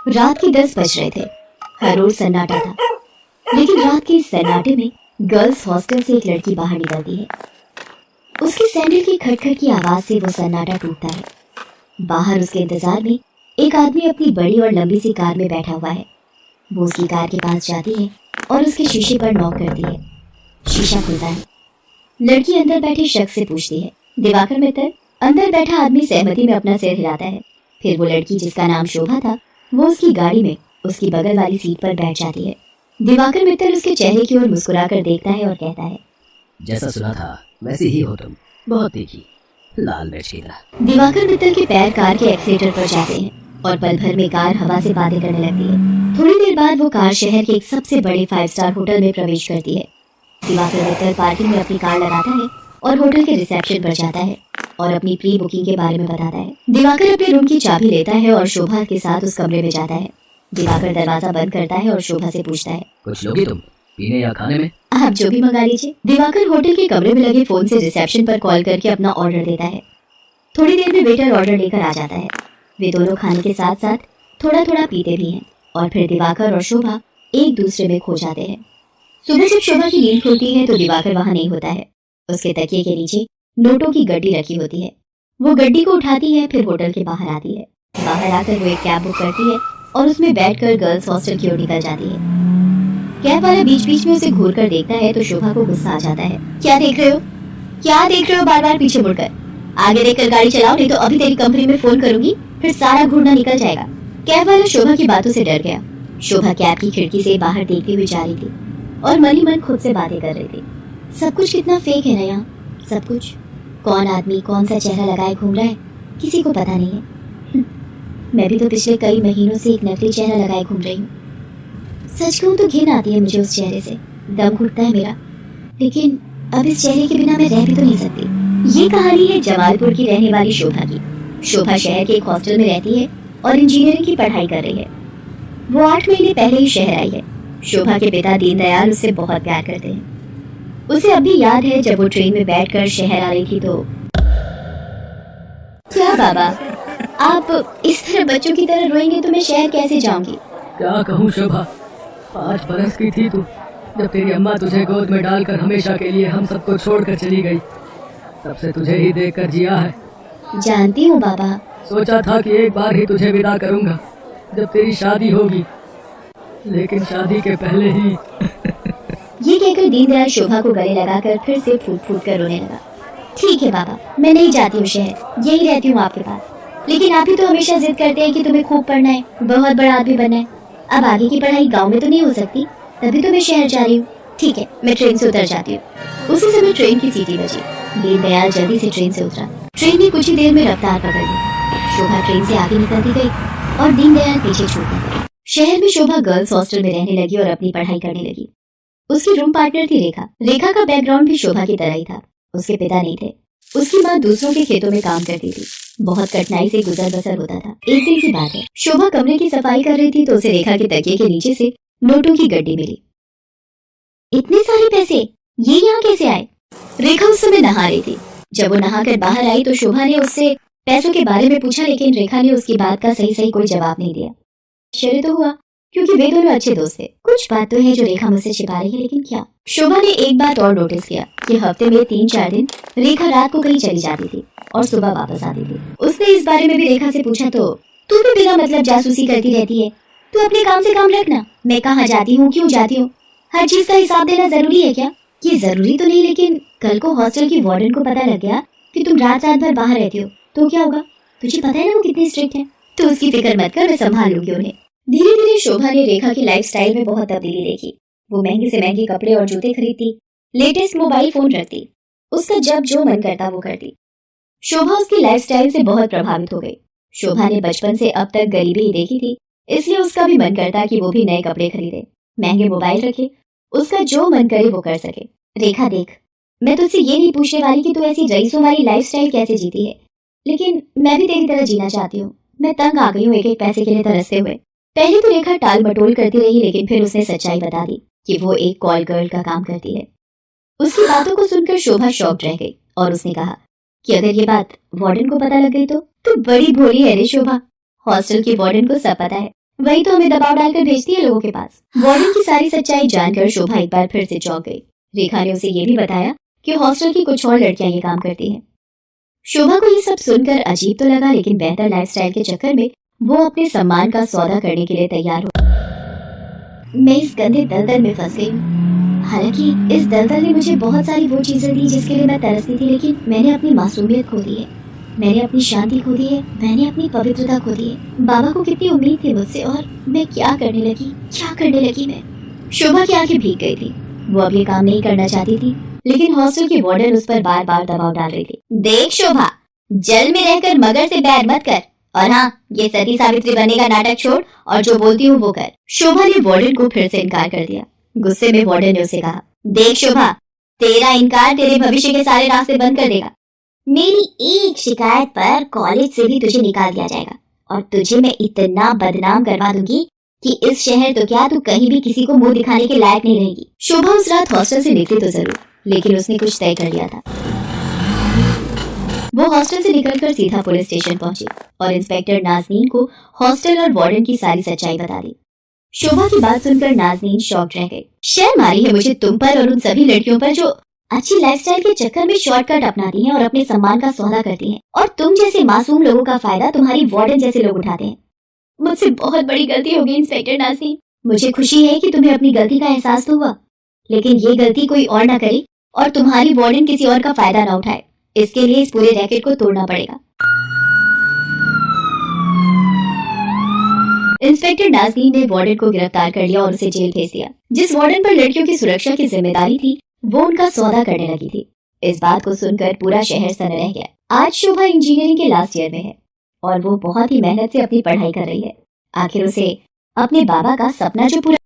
रात के 10 बज रहे थे। हर रोज सन्नाटा था, लेकिन रात के इस सन्नाटे में गर्ल्स हॉस्टल से एक लड़की बाहर निकलती है। उसकी सैंडल की खटखट की आवाज से वो सन्नाटा टूटता है। बाहर उसके इंतजार में एक आदमी अपनी बड़ी और लंबी सी कार में बैठा हुआ है। वो उसकी कार के पास जाती है और उसके शीशे पर नॉक करती है। शीशा खुलता है। लड़की अंदर बैठे शख्स से पूछती है, दिवाकर मित्तर? अंदर बैठा आदमी सहमति में अपना सिर हिलाता है। फिर वो लड़की, जिसका नाम शोभा था, वो उसकी गाड़ी में उसकी बगल वाली सीट पर बैठ जाती है। दिवाकर मित्तर उसके चेहरे की ओर मुस्कुराकर देखता है और कहता है, जैसा सुना था वैसे ही हो तुम, बहुत तीखी, लाल मिर्च की तरह। दिवाकर मित्तर के पैर कार के एक्सीलेटर पर जाते हैं और पल भर में कार हवा से बातें करने लगती है। थोड़ी देर बाद वो कार शहर के एक सबसे बड़े 5 स्टार होटल में प्रवेश करती है। दिवाकर मित्तर पार्किंग में अपनी कार लगाता है और होटल के रिसेप्शन पर जाता है और अपनी प्री बुकिंग के बारे में बताता है। दिवाकर अपने रूम की चाबी लेता है और शोभा के साथ उस कमरे में जाता है। दिवाकर दरवाजा बंद करता है और शोभा से पूछता है, कुछ लोगी तुम पीने या खाने में? आप जो भी मंगा लीजिए। दिवाकर होटल के कमरे में लगे फोन से रिसेप्शन पर कॉल करके अपना ऑर्डर देता है। थोड़ी देर में वेटर ऑर्डर लेकर आ जाता है। वे दोनों खाने के साथ साथ थोड़ा थोड़ा पीते भी हैं और फिर दिवाकर और शोभा एक दूसरे में खो जाते हैं। सुबह जब शोभा की नींद खुलती है तो दिवाकर वहां नहीं होता है। उसके तकिए के नीचे नोटों की गड्डी रखी होती है। वो गड्डी को उठाती है, फिर होटल के बाहर आती है। बाहर आकर वो एक कैब बुक करती है और उसमें बैठकर गर्ल्स हॉस्टल की ओर निकल जाती है। कैब वाला बीच बीच में उसे घूर कर देखता है तो शोभा को गुस्सा आ जाता है। क्या देख रहे हो? क्या देख रहे हो बार बार पीछे मुड़कर? आगे देखकर गाड़ी चलाओ, नहीं तो अभी तेरी कंपनी में फोन करूंगी, फिर सारा घूरना निकल जाएगा। कैब वाला शोभा की बातों से डर गया। शोभा कैब की खिड़की से बाहर देखती हुई जा रही थी और मन ही मन खुद से बातें कर रही थी। सब कुछ कितना फेक है ना यहाँ, सब कुछ। कौन आदमी कौन सा चेहरा लगाए घूम रहा है, किसी को पता नहीं है। मैं भी तो पिछले कई महीनों से एक नकली चेहरा लगाए घूम रही हूँ। सच कहूँ तो घिन आती है मुझे उस चेहरे से, दम घुटता है मेरा। लेकिन अब इस चेहरे के बिना मैं रह भी तो नहीं सकती। ये कहानी है जमालपुर की रहने वाली शोभा की। शोभा शहर के एक हॉस्टल में रहती है और इंजीनियरिंग की पढ़ाई कर रही है। वो 8 महीने पहले ही शहर आई है। शोभा के पिता दीनदयाल उससे बहुत प्यार करते हैं। उसे अभी याद है जब वो ट्रेन में बैठकर शहर आ रही थी तो। क्या बाबा, आप इस तरह बच्चों की तरह रोएंगे तो मैं शहर कैसे जाऊंगी? क्या कहूँ शोभा, 5 बरस की थी तू जब तेरी अम्मा तुझे गोद में डालकर हमेशा के लिए हम सबको छोड़कर चली गई। तब से तुझे ही देखकर जिया है। जानती हूँ बाबा। सोचा था कि एक बार ही तुझे विदा करूंगा जब तेरी शादी होगी, लेकिन शादी के पहले ही। ये कहकर दीनदयाल शोभा को गले लगाकर फिर से फूट फूट कर रोने लगा। ठीक है बाबा, मैं नहीं जाती हूँ शहर, यही रहती हूँ आपके पास। लेकिन आप ही तो हमेशा जिद करते हैं कि तुम्हें खूब पढ़ना है, बहुत बड़ा आदमी बनना है। अब आगे की पढ़ाई गाँव में तो नहीं हो सकती, तभी तो मैं शहर जा रही हूँ। ठीक है, मैं ट्रेन से उतर जाती हूँ। उसी समय ट्रेन की सीटी बजी। दीनदयाल जल्दी से ट्रेन से उतरा। ट्रेन ने कुछ ही देर में रफ्तार पकड़ ली। शोभा ट्रेन से आगे निकलती गई और दीनदयाल पीछे छूटने लगा। शहर में शोभा गर्ल्स हॉस्टल में रहने लगी और अपनी पढ़ाई करने लगी। उसकी रूम पार्टनर थी रेखा। रेखा का बैकग्राउंड भी शोभा की तरह ही था। उसके पिता नहीं थे। उसकी माँ दूसरों के खेतों में काम करती थी। बहुत कठिनाई से गुजर बसर होता था। एक दिन की बात है, शोभा कमरे की सफाई कर रही थी तो उसे रेखा के तकिए के नीचे से नोटों की गड्डी मिली। इतने सारे पैसे, ये यहाँ कैसे आए? रेखा उस समय नहा रही थी। जब वो नहाकर बाहर आई तो शोभा ने उससे पैसों के बारे में पूछा, लेकिन रेखा ने उसकी बात का सही सही कोई जवाब नहीं दिया। आश्चर्य तो हुआ, क्योंकि वे दोनों अच्छे दोस्त थे। कुछ बात तो है जो रेखा मुझसे छिपा रही है, लेकिन क्या? शोभा ने एक बात और नोटिस किया कि हफ्ते में 3-4 दिन रेखा रात को कहीं चली जाती थी और सुबह वापस आती थी। उसने इस बारे में भी रेखा से पूछा तो, तू भी बिना मतलब जासूसी करती रहती है, तू अपने काम से काम रखना। मैं कहाँ जाती हूँ, क्यों जाती हूँ, हर चीज का हिसाब देना जरूरी है क्या? ये जरूरी तो नहीं, लेकिन कल को हॉस्टल की वार्डन को पता लग गया कि तुम रात रात भर बाहर रहती हो तो क्या होगा? तुझे पता है ना वो कितनी स्ट्रिक्ट है। तो उसकी फिक्र मत कर, मैं संभाल लूंगी उन्हें। धीरे धीरे शोभा ने रेखा की लाइफस्टाइल में बहुत तब्दीली देखी। वो महंगे से महंगे कपड़े और जूते खरीदती, लेटेस्ट मोबाइल फोन रखती, उसका जब जो मन करता वो करती। शोभा उसकी लाइफस्टाइल से बहुत प्रभावित हो गई। शोभा ने बचपन से अब तक गरीबी ही देखी थी, इसलिए उसका भी मन करता कि वो भी नए कपड़े खरीदे, महंगे मोबाइल रखे, उसका जो मन करे वो कर सके। रेखा देख, मैं तुझसे ये नहीं पूछने वाली कि तू ऐसी रईसों वाली लाइफस्टाइल कैसे जीती है, लेकिन मैं भी तेरी तरह जीना चाहती हूँ। मैं तंग आ गई हूँ एक एक पैसे के लिए तरसते हुए। पहले तो रेखा टाल मटोल करती रही, लेकिन फिर उसने सच्चाई बता दी कि वो एक कॉल गर्ल का काम करती है। उसकी बातों को सुनकर शोभा शॉक्ड रह गई और उसने कहा कि अगर ये बात वार्डन को पता लग गई तो? तू बड़ी भोली है रे शोभा, हॉस्टल की वार्डन को सब पता है। वही तो हमें दबाव डालकर भेजती है लोगों के पास। वार्डन की सारी सच्चाई जानकर शोभा एक बार फिर से चौंक गई। रेखा ने उसे ये भी बताया कि हॉस्टल की कुछ और लड़कियां ये काम करती हैं। शोभा को ये सब सुनकर अजीब तो लगा, लेकिन बेहतर लाइफस्टाइल के चक्कर में वो अपने सम्मान का सौदा करने के लिए तैयार हो। मैं इस गंदे दलदल में फंस गई हूँ। हालांकि इस दलदल ने मुझे बहुत सारी वो चीजें दी जिसके लिए मैं तरसती थी, लेकिन मैंने अपनी मासूमियत खो दी है, मैंने अपनी शांति खो दी है, मैंने अपनी पवित्रता खो दी है। बाबा को कितनी उम्मीद थी मुझसे, और मैं क्या करने लगी मैं। शोभा की आंखें भीग गई थी। वो अब ये काम नहीं करना चाहती थी, लेकिन हॉस्टल की वार्डन उस पर बार बार दबाव डाल रही थी। देख शोभा, जल में रहकर मगर से बैर मत कर, और हाँ, ये सती सावित्री बनने का नाटक छोड़ और जो बोलती हूँ वो कर। शोभा ने वार्डन को फिर से इनकार कर दिया। गुस्से में वार्डन ने उसे कहा, देख शोभा, तेरा इनकार तेरे भविष्य के सारे रास्ते बंद कर देगा। मेरी एक शिकायत पर कॉलेज से भी तुझे निकाल दिया जाएगा, और तुझे मैं इतना बदनाम करवा दूंगी कि इस शहर तो क्या, तू कहीं भी किसी को मुंह दिखाने के लायक नहीं रहेगी। शोभा उस रात हॉस्टल से निकली तो जरूर, लेकिन उसने कुछ तय कर लिया था। वो हॉस्टल से निकलकर सीधा पुलिस स्टेशन पहुंची और इंस्पेक्टर नाज़नीन को हॉस्टल और वार्डन की सारी सच्चाई बता दी। शोभा की बात सुनकर नाज़नीन शॉक्ड रह गई। शर्म आ रही है मुझे तुम पर और उन सभी लड़कियों पर जो अच्छी लाइफस्टाइल के चक्कर में शॉर्टकट अपनाती हैं और अपने सम्मान का सौदा करती हैं, और तुम जैसे मासूम लोगों का फायदा तुम्हारी वार्डन जैसे लोग उठाते हैं। मुझसे बहुत बड़ी गलती हो गई इंस्पेक्टर नाज़नीन। मुझे खुशी है कि तुम्हें अपनी गलती का एहसास तो हुआ, लेकिन ये गलती कोई और ना करे और तुम्हारी वार्डन किसी और का फायदा ना उठाए। इसके लिए इस पूरे रैकेट को तोड़ना पड़ेगा। इंस्पेक्टर नाज़नीन ने वार्डन को गिरफ्तार कर लिया और उसे जेल भेज दिया। जिस वार्डन पर लड़कियों की सुरक्षा की जिम्मेदारी थी, वो उनका सौदा करने लगी थी। इस बात को सुनकर पूरा शहर सन्न रह गया। आज शोभा इंजीनियरिंग के लास्ट ईयर में है और वो बहुत ही मेहनत से अपनी पढ़ाई कर रही है। आखिर उसे अपने बाबा का सपना जो पूरा